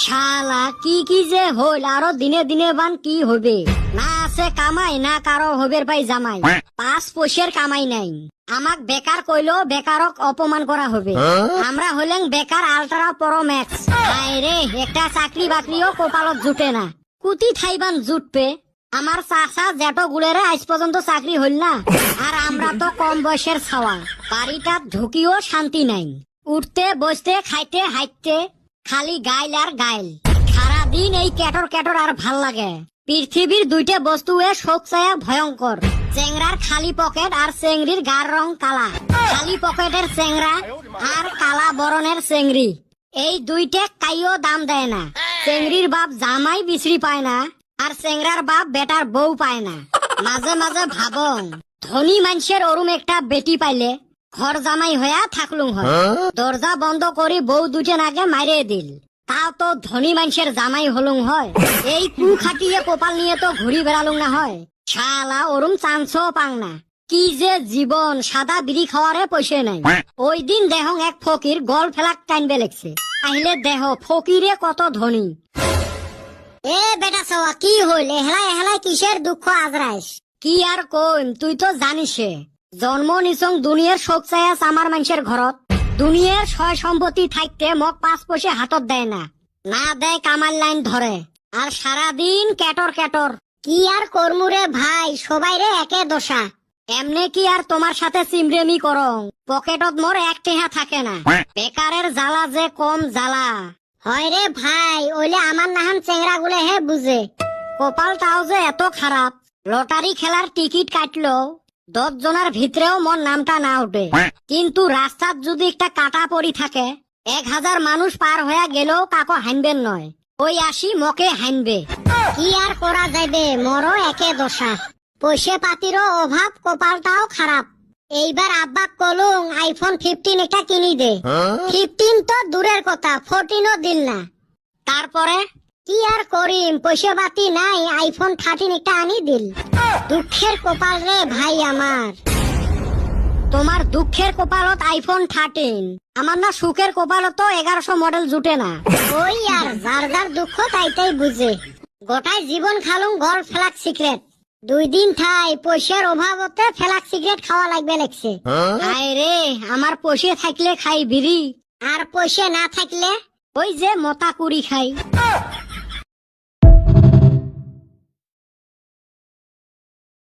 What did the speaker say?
শালা কি কি যে হইল, আরো দিনে দিনে বান কি হবে। না আছে কামাই, না কারো হবের পাই জামাই, 5 পয়সার কামাই নাই। আমাক বেকার কইলো বেকারক অপমান করা হবে। আমরা হলেন বেকার আল্ট্রা প্রো ম্যাক্স। রে একটা চাকরি বাকরিও কপালত জুটে না, কুতি থাইবান জুটবে। আমার চাচা জেটো গুলেরে আজ পর্যন্ত চাকরি হইল না, আর আমরা তো কম বয়সের ছাওয়া। বাড়িটা ঢুকিও শান্তি নাই, উঠতে বসতে খাইতে হাইতে খালি গাইল আর গাইল। সারাদিন এই কেটর কেটর আর ভাল লাগে। পৃথিবীর দুইটা বস্তুয়ে শোক চায়া ভয়ঙ্কর, চেংরার খালি পকেট আর চেংড়ির গার রং কালা। খালি পকেটের চেংরা আর কালা বরণের চেংড়ি, এই দুইটা কাইও দাম দেয় না। চেংড়ির বাপ জামাই বিছড়ি পায় না, আর চেংরার বাপ বেটার বউ পায় না। মাঝে মাঝে ভাবং ধনী মানুষের ওরুম একটা বেটি পাইলে ঘর জামাই হইয়া থাকলুম হয়। দরজা বন্ধ করি বউ দুজন আগে মারিয়ে দিল, তাও তো ধনী মানুষের জামাই হলুম হয়। এই কু খাটিয়ে কপাল নিয়ে তো ঘুরি বেড়ালুম না হয়। শালা ওরুম চান্সও পাং না। কি যে জীবন, সাদা বিড়ি খাওয়ারে পয়সা নাই। ওই দিন দেহং এক ফকির গল ফেলাক টাইনবে লেগছে। আহিলে দেহ ফকিরে কত ধনী। এ বেটা সওয়া কি হইল, এহলাই এহলাই কিসের দুঃখ আজরাইস? কি আর কইম, তুই তো জানিসে জন্ম নিছং দুনিয়ার শোক চায়াস আমার মানুষের ঘরত। দুনিয়ার সয় সম্পত্তি থাকতে মোক 5 পয়সা হাতত দেয় না, না দেয় কামাল লাইন ধরে, আর সারাদিন কেটর কেটর। কি আর করমুরে ভাই, সবাই রে একে দশা। এমনে কি আর তোমার সাথে সিমরেমি করং, পকেটত মোর 1 টেহা থাকে না। বেকারের জ্বালা যে কম জ্বালা হয় রে ভাই, ওইলে আমার নাহান চেংরা গুলে হে বুঝে। কপালটাও যে এত খারাপ, লটারি খেলার টিকিট কাটলো 10 জনের ভিতরেও মোর নামটা না উঠে। কিন্তু রাস্তাত যদি একটা কাটা পড়ি থাকে, 1000 মানুষ পার হয়ে গেলেও কাকো হানবেন নয়, ওই আসি মকে হানবে। কি আর করা যাইবে, মোরও একে দশা। পয়সা পাতিরও অভাব, কপালটাও খারাপ। এইবার আব্বাক কলুং আইফোন 15 একটা কিনি দে। 15 তো দূরের কথা, 14ও দিল না। তারপরে কি আর করিম, পয়সা পাতি নাই, আইফোন 13 একটা আনি দিল। দুঃখের কপাল রে ভাই আমার। তোমার দুঃখের কপালত আইফোন 13, আমার না সুখের কপালত 1100 মডেল জুটে না। ওই আর যার যার দুঃখ তাই বুঝে। গোটাই জীবন খালুম গল ফেলাক সিগারেট। 2 দিন থাই পয়সার অভাবতে ফেলাক সিগারেট খাওয়া লাগবে লেগছে। হায় রে, আমার পয়সা থাকলে খাই বিড়ি, আর পয়সা না থাকলে ওই যে মতা কুড়ি খাই।